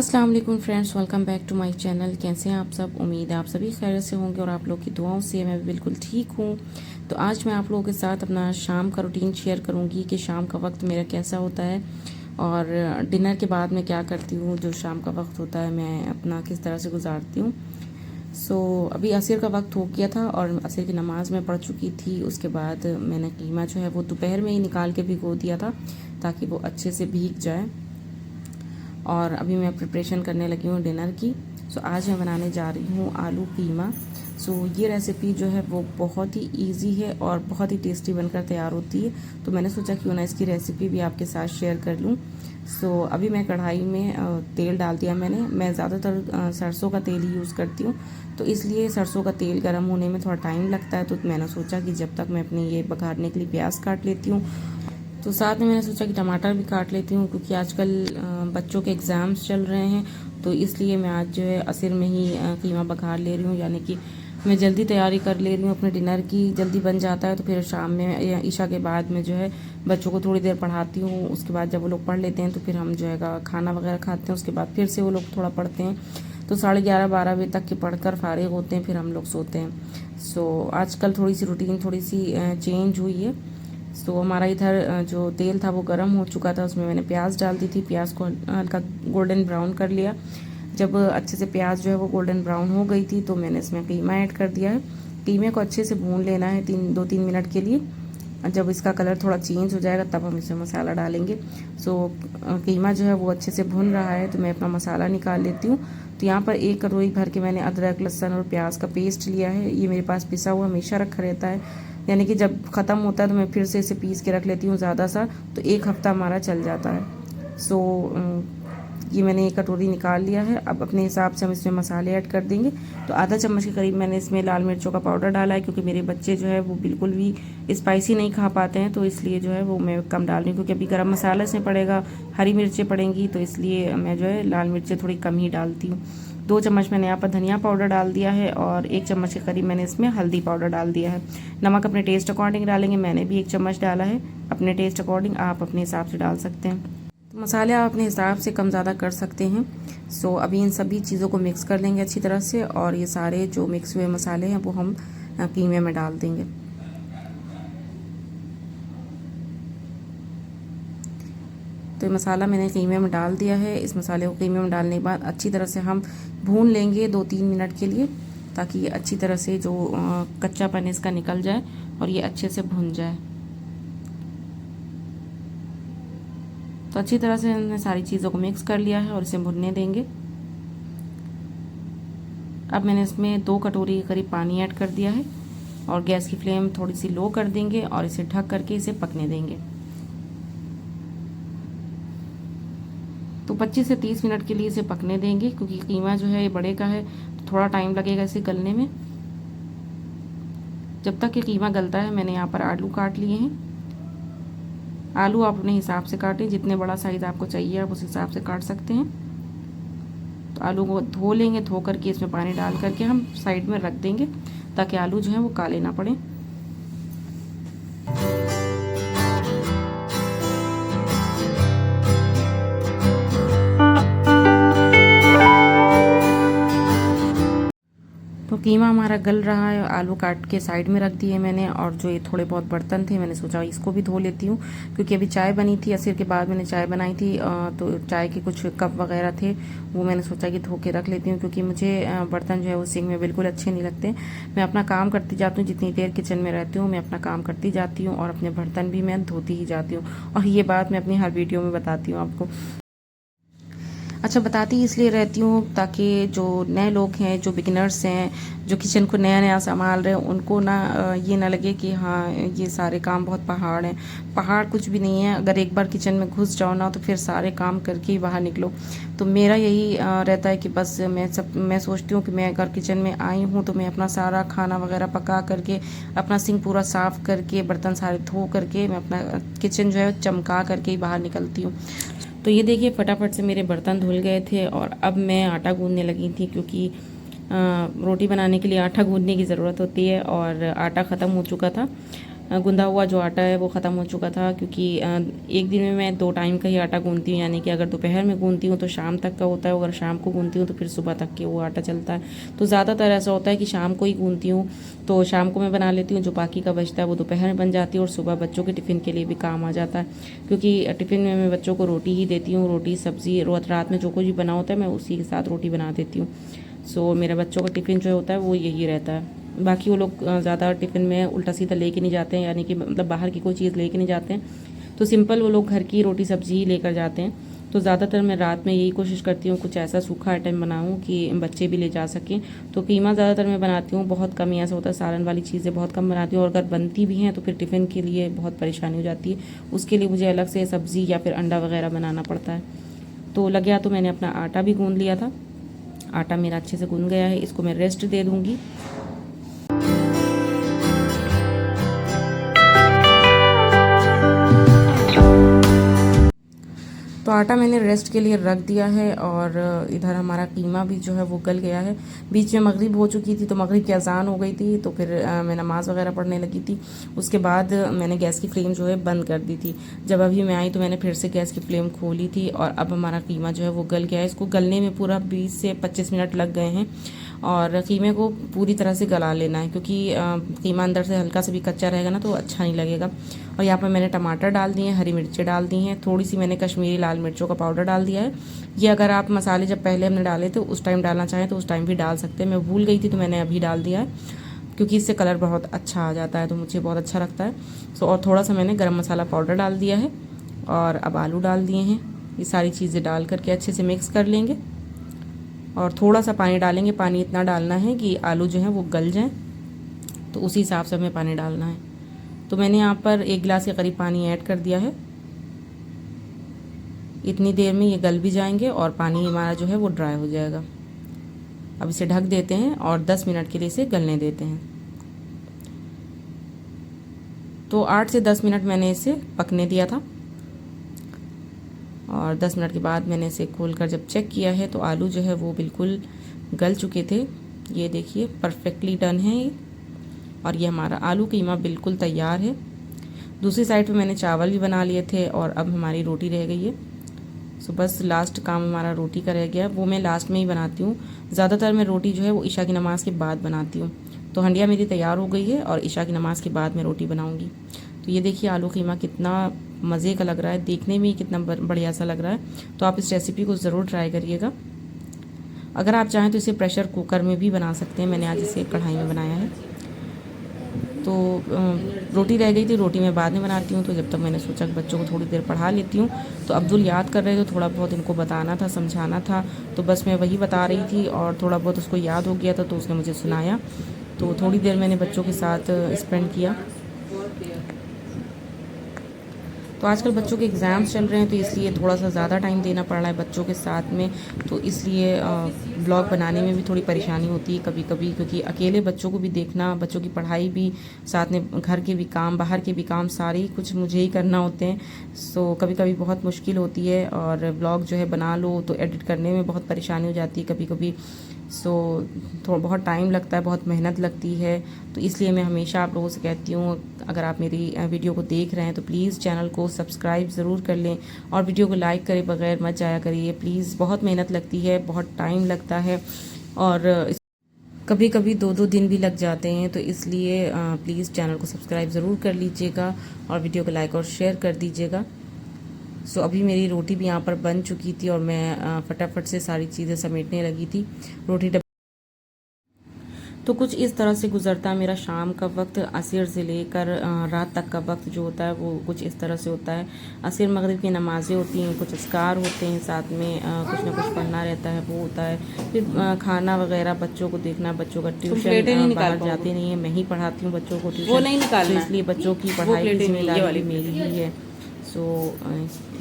अस्सलाम वालेकुम friends, welcome back to my channel. कैसे हैं आप सब? उम्मीद है आप सभी खैरियत से होंगे और आप लोग की दुआओं से मैं भी बिल्कुल ठीक हूँ। तो आज मैं आप लोगों के साथ अपना शाम का रूटीन शेयर करूँगी कि शाम का वक्त मेरा कैसा होता है और डिनर के बाद मैं क्या करती हूँ। जो शाम का वक्त होता है मैं अपना किस तरह से गुजारती हूँ। अभी असर का वक्त हो गया था और असर की नमाज़ मैं पढ़ चुकी थी। उसके बाद मैंने कीमा जो है वो दोपहर में ही निकाल के भिगो दिया था ताकि वो अच्छे से भीग जाए। और अभी मैं प्रिपरेशन करने लगी हूँ डिनर की। आज मैं बनाने जा रही हूँ आलू कीमा। ये रेसिपी जो है वो बहुत ही इजी है और बहुत ही टेस्टी बनकर तैयार होती है। तो मैंने सोचा क्यों ना इसकी रेसिपी भी आपके साथ शेयर कर लूँ। अभी मैं कढ़ाई में तेल डाल दिया मैं ज़्यादातर सरसों का तेल ही यूज़ करती हूँ, तो इसलिए सरसों का तेल गर्म होने में थोड़ा टाइम लगता है। तो मैंने सोचा कि जब तक मैं अपने ये बघारने के लिए प्याज काट लेती हूँ, तो साथ में मैंने सोचा कि टमाटर भी काट लेती हूँ, क्योंकि आजकल बच्चों के एग्ज़ाम्स चल रहे हैं। तो इसलिए मैं आज जो है असर में ही कीमा बघार ले रही हूँ, यानी कि मैं जल्दी तैयारी कर ले रही हूँ अपने डिनर की। जल्दी बन जाता है तो फिर शाम में या ईशा के बाद में जो है बच्चों को थोड़ी देर पढ़ाती हूँ। उसके बाद जब वो लोग पढ़ लेते हैं तो फिर हम जो है खाना वगैरह खाते हैं। उसके बाद फिर से वो लोग थोड़ा पढ़ते हैं, तो 11:30-12 बजे तक के पढ़कर फारिग होते हैं, फिर हम लोग सोते हैं। आजकल थोड़ी सी रूटीन थोड़ी सी चेंज हुई है। हमारा इधर जो तेल था वो गर्म हो चुका था, उसमें मैंने प्याज डाल दी थी। प्याज को हल्का गोल्डन ब्राउन कर लिया। जब अच्छे से प्याज जो है वो गोल्डन ब्राउन हो गई थी तो मैंने इसमें कीमा ऐड कर दिया है। कीमे को अच्छे से भून लेना है 2-3 मिनट के लिए। जब इसका कलर थोड़ा चेंज हो जाएगा तब हम इसमें मसाला डालेंगे। कीमा जो है वो अच्छे से भुन रहा है तो मैं अपना मसाला निकाल लेती हूँ। तो यहाँ पर 1 कटोरी भर के मैंने अदरक, लहसुन और प्याज का पेस्ट लिया है। ये मेरे पास पिसा हुआ हमेशा रखा रहता है, यानी कि जब ख़त्म होता है तो मैं फिर से इसे पीस के रख लेती हूँ ज़्यादा सा, तो 1 हफ्ता हमारा चल जाता है। ये मैंने 1 कटोरी निकाल लिया है। अब अपने हिसाब से हम इसमें मसाले ऐड कर देंगे। तो आधा चम्मच के करीब मैंने इसमें लाल मिर्चों का पाउडर डाला है, क्योंकि मेरे बच्चे जो है वो बिल्कुल भी स्पाइसी नहीं खा पाते हैं, तो इसलिए जो है वो मैं कम डाल रही हूँ। क्योंकि अभी गरम मसाला इसमें पड़ेगा, हरी मिर्चें पड़ेंगी, तो इसलिए मैं जो है लाल मिर्चें थोड़ी कम ही डालती हूँ। 2 चम्मच मैंने यहाँ पर धनिया पाउडर डाल दिया है और 1 चम्मच के करीब मैंने इसमें हल्दी पाउडर डाल दिया है। नमक अपने टेस्ट अकॉर्डिंग डालेंगे, मैंने भी 1 चम्मच डाला है। अपने टेस्ट अकॉर्डिंग आप अपने हिसाब से डाल सकते हैं। तो मसाले आप अपने हिसाब से कम ज़्यादा कर सकते हैं। अभी इन सभी चीज़ों को मिक्स कर लेंगे अच्छी तरह से, और ये सारे जो मिक्स हुए मसाले हैं वो हम कीमे में डाल देंगे। तो ये मसाला मैंने कीमे में डाल दिया है। इस मसाले को कीमे में डालने के बाद अच्छी तरह से हम भून लेंगे 2-3 मिनट के लिए, ताकि ये अच्छी तरह से जो कच्चापन इसका निकल जाए और ये अच्छे से भुन जाए। तो अच्छी तरह से हमने सारी चीज़ों को मिक्स कर लिया है और इसे भुनने देंगे। अब मैंने इसमें 2 कटोरी के करीब पानी ऐड कर दिया है और गैस की फ्लेम थोड़ी सी लो कर देंगे और इसे ढक करके इसे पकने देंगे। तो 25 से 30 मिनट के लिए इसे पकने देंगे, क्योंकि कीमा जो है ये बड़े का है तो थोड़ा टाइम लगेगा इसे गलने में। जब तक कि कीमा गलता है मैंने यहाँ पर आलू काट लिए हैं। आलू आप अपने हिसाब से काटें, जितने बड़ा साइज़ आपको चाहिए आप उस हिसाब से काट सकते हैं। तो आलू को धो लेंगे, धो करके इसमें पानी डाल करके हम साइड में रख देंगे, ताकि आलू जो है वो काले ना पड़े। तो कीमा हमारा गल रहा है, आलू काट के साइड में रख दिए मैंने, और जो ये थोड़े बहुत बर्तन थे मैंने सोचा इसको भी धो लेती हूँ, क्योंकि अभी चाय बनी थी। असर के बाद मैंने चाय बनाई थी, तो चाय के कुछ कप वगैरह थे, वो मैंने सोचा कि धो के रख लेती हूँ, क्योंकि मुझे बर्तन जो है वो सिंक में बिल्कुल अच्छे नहीं लगते। मैं अपना काम करती जाती हूँ, जितनी देर किचन में रहती हूँ मैं अपना काम करती जाती हूँ और अपने बर्तन भी मैं धोती ही जाती हूँ। और ये बात मैं अपनी हर वीडियो में बताती हूँ आपको। अच्छा, बताती इसलिए रहती हूँ ताकि जो नए लोग हैं, जो बिगिनर्स हैं, जो किचन को नया नया संभाल रहे हैं, उनको ना ये ना लगे कि हाँ ये सारे काम बहुत पहाड़ हैं। पहाड़ कुछ भी नहीं है। अगर एक बार किचन में घुस जाओ ना तो फिर सारे काम करके ही बाहर निकलो। तो मेरा यही रहता है कि बस मैं सोचती हूँ कि मैं अगर किचन में आई हूँ तो मैं अपना सारा खाना वगैरह पका करके, अपना सिंक पूरा साफ़ करके, बर्तन सारे धो करके, मैं अपना किचन जो है चमका करके ही बाहर निकलती हूँ। तो ये देखिए फटाफट से मेरे बर्तन धुल गए थे और अब मैं आटा गूंदने लगी थी, क्योंकि रोटी बनाने के लिए आटा गूंदने की ज़रूरत होती है और आटा ख़त्म हो चुका था। गूंदा हुआ जो आटा है वो ख़त्म हो चुका था, क्योंकि एक दिन में मैं 2 टाइम का ही आटा गूंदती हूँ, यानी कि अगर दोपहर में गूंदती हूँ तो शाम तक का होता है, अगर शाम को गूंदती हूँ तो फिर सुबह तक के वो आटा चलता है। तो ज़्यादातर ऐसा होता है कि शाम को ही गूंदती हूँ, तो शाम को मैं बना लेती हूँ, जो बाकी का बचता है वो दोपहर में बन जाती है और सुबह बच्चों के टिफ़िन के लिए भी काम आ जाता है, क्योंकि टिफ़िन में मैं बच्चों को रोटी ही देती हूँ। रोटी सब्ज़ी रात में जो कुछ भी बना होता है मैं उसी के साथ रोटी बना देती हूँ। सो मेरे बच्चों का टिफ़िन जो होता है वो यही रहता है। बाकी वो लोग ज़्यादा टिफ़िन में उल्टा सीधा लेके नहीं जाते हैं, यानी कि मतलब बाहर की कोई चीज़ लेके नहीं जाते हैं, तो सिंपल वो लोग घर की रोटी सब्ज़ी ही लेकर जाते हैं। तो ज़्यादातर मैं रात में यही कोशिश करती हूँ कुछ ऐसा सूखा आइटम बनाऊँ कि बच्चे भी ले जा सकें। तो कीमा ज़्यादातर मैं बनाती हूँ, बहुत कम ही ऐसा होता है, सालन वाली चीज़ें बहुत कम बनाती हूँ, और अगर बनती भी हैं तो फिर टिफ़िन के लिए बहुत परेशानी हो जाती है, उसके लिए मुझे अलग से सब्ज़ी या फिर अंडा वगैरह बनाना पड़ता है। तो लग गया तो मैंने अपना आटा भी गूँध लिया था, आटा मेरा अच्छे से गूँध गया है, इसको मैं रेस्ट दे दूँगी। तो आटा मैंने रेस्ट के लिए रख दिया है, और इधर हमारा कीमा भी जो है वो गल गया है। बीच में मगरिब हो चुकी थी, तो मगरिब की अज़ान हो गई थी, तो फिर मैं नमाज़ वगैरह पढ़ने लगी थी। उसके बाद मैंने गैस की फ्लेम जो है बंद कर दी थी। जब अभी मैं आई तो मैंने फिर से गैस की फ्लेम खोली थी, और अब हमारा कीमा जो है वो गल गया है। इसको गलने में पूरा 20 से 25 मिनट लग गए हैं, और कीमे को पूरी तरह से गला लेना है, क्योंकि कीमा अंदर से हल्का से भी कच्चा रहेगा ना तो अच्छा नहीं लगेगा। और यहाँ पर मैंने टमाटर डाल दिए हैं, हरी मिर्चें डाल दी हैं, थोड़ी सी मैंने कश्मीरी लाल मिर्चों का पाउडर डाल दिया है। ये अगर आप मसाले जब पहले हमने डाले थे उस टाइम डालना चाहें तो उस टाइम भी डाल सकते हैं, मैं भूल गई थी तो मैंने अभी डाल दिया है, क्योंकि इससे कलर बहुत अच्छा आ जाता है, तो मुझे बहुत अच्छा लगता है। सो और थोड़ा सा मैंने गरम मसाला पाउडर डाल दिया है, और अब आलू डाल दिए हैं। ये सारी चीज़ें डाल करके अच्छे से मिक्स कर लेंगे, और थोड़ा सा पानी डालेंगे। पानी इतना डालना है कि आलू जो है वो गल जाएं, तो उसी हिसाब से हमें पानी डालना है। तो मैंने यहाँ पर 1 गिलास के करीब पानी ऐड कर दिया है। इतनी देर में ये गल भी जाएंगे और पानी हमारा जो है वो ड्राई हो जाएगा। अब इसे ढक देते हैं और 10 मिनट के लिए इसे गलने देते हैं। तो 8 से 10 मिनट मैंने इसे पकने दिया था, और 10 मिनट के बाद मैंने इसे खोलकर जब चेक किया है तो आलू जो है वो बिल्कुल गल चुके थे। ये देखिए परफेक्टली डन है ये, और ये हमारा आलू कीमा बिल्कुल तैयार है। दूसरी साइड पे मैंने चावल भी बना लिए थे, और अब हमारी रोटी रह गई है। सो बस लास्ट काम हमारा रोटी का रह गया, वो मैं लास्ट में ही बनाती हूँ। ज़्यादातर मैं रोटी जो है वो ईशा की नमाज़ के बाद बनाती हूँ। तो हंडिया मेरी तैयार हो गई है, और ईशा की नमाज़ के बाद मैं रोटी बनाऊँगी। तो ये देखिए आलू कीमा कितना मज़े का लग रहा है, देखने में ही कितना बढ़िया सा लग रहा है। तो आप इस रेसिपी को ज़रूर ट्राई करिएगा। अगर आप चाहें तो इसे प्रेशर कुकर में भी बना सकते हैं, मैंने आज इसे कढ़ाई में बनाया है। तो रोटी रह गई थी, रोटी मैं बाद में बनाती हूँ। तो जब तक मैंने सोचा कि बच्चों को थोड़ी देर पढ़ा लेती हूँ। तो अब्दुल याद कर रहे थे, थोड़ा बहुत इनको बताना था, समझाना था, तो बस मैं वही बता रही थी, और थोड़ा बहुत उसको याद हो गया था तो उसने मुझे सुनाया। तो थोड़ी देर मैंने बच्चों के साथ स्पेंड किया। तो आजकल बच्चों के एग्ज़ाम्स चल रहे हैं, तो इसलिए थोड़ा सा ज़्यादा टाइम देना पड़ रहा है बच्चों के साथ में। तो इसलिए ब्लॉग बनाने में भी थोड़ी परेशानी होती है कभी कभी, क्योंकि अकेले बच्चों को भी देखना, बच्चों की पढ़ाई भी, साथ में घर के भी काम, बाहर के भी काम, सारे कुछ मुझे ही करना होते हैं। सो कभी कभी बहुत मुश्किल होती है, और ब्लॉग जो है बना लो तो एडिट करने में बहुत परेशानी हो जाती है कभी कभी। सो थोड़ा बहुत टाइम लगता है, बहुत मेहनत लगती है। तो इसलिए मैं हमेशा आप लोगों से कहती हूँ, अगर आप मेरी वीडियो को देख रहे हैं तो प्लीज़ चैनल को सब्सक्राइब ज़रूर कर लें, और वीडियो को लाइक करे बगैर मत जाया करिए प्लीज़। बहुत मेहनत लगती है, बहुत टाइम लगता है, और कभी कभी 2-2 दिन भी लग जाते हैं। तो इसलिए प्लीज़ चैनल को सब्सक्राइब ज़रूर कर लीजिएगा, और वीडियो को लाइक और शेयर कर दीजिएगा। सो अभी मेरी रोटी भी यहाँ पर बन चुकी थी, और मैं फटाफट से सारी चीज़ें समेटने लगी थी। रोटी तो कुछ इस तरह से गुजरता है मेरा शाम का वक्त। असर से लेकर रात तक का वक्त जो होता है वो कुछ इस तरह से होता है। असर मगरिब की नमाज़ें होती हैं, कुछ अस्कार होते हैं, साथ में कुछ ना कुछ पढ़ना रहता है, वो होता है। फिर खाना वगैरह, बच्चों को देखना, बच्चों का ट्यूशन, बाहर जाते नहीं है, मैं ही पढ़ाती हूँ बच्चों को ट्यूशन, तो इसलिए बच्चों की पढ़ाई की जिम्मेदारी मेरी ही है। सो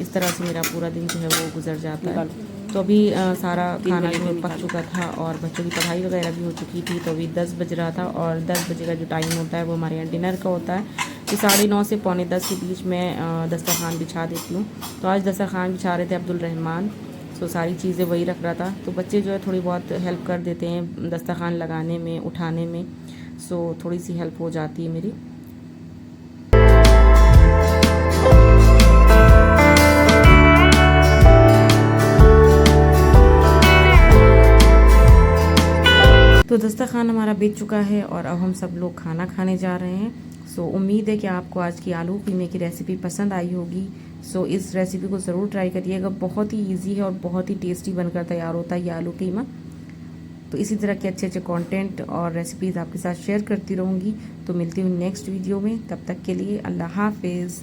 इस तरह से मेरा पूरा दिन जो है वो गुजर जाता है। तो अभी सारा खाना जो पक चुका था, और बच्चों की पढ़ाई वगैरह भी हो चुकी थी। तो अभी 10 बज रहा था, और 10 बजे का जो टाइम होता है वो हमारे यहाँ डिनर का होता है। तो 9:30 से 9:45 के बीच में दस्तरखान बिछा देती हूँ। तो आज दस्तरखान बिछा रहे थे अब्दुल रहमान, तो सारी चीज़ें वही रख रहा था। तो बच्चे जो है थोड़ी बहुत हेल्प कर देते हैं दस्तरखान लगाने में, उठाने में। सो थोड़ी सी हेल्प हो जाती है मेरी। तो दस्तरखान हमारा बिक चुका है और अब हम सब लोग खाना खाने जा रहे हैं। सो उम्मीद है कि आपको आज की आलू कीमे की रेसिपी पसंद आई होगी। सो इस रेसिपी को ज़रूर ट्राई करिएगा, बहुत ही इजी है और बहुत ही टेस्टी बनकर तैयार होता है ये आलू कीमा। तो इसी तरह के अच्छे अच्छे कंटेंट और रेसिपीज़ आपके साथ शेयर करती रहूँगी। तो मिलती हूँ नेक्स्ट वीडियो में, तब तक के लिए अल्लाह हाफिज़।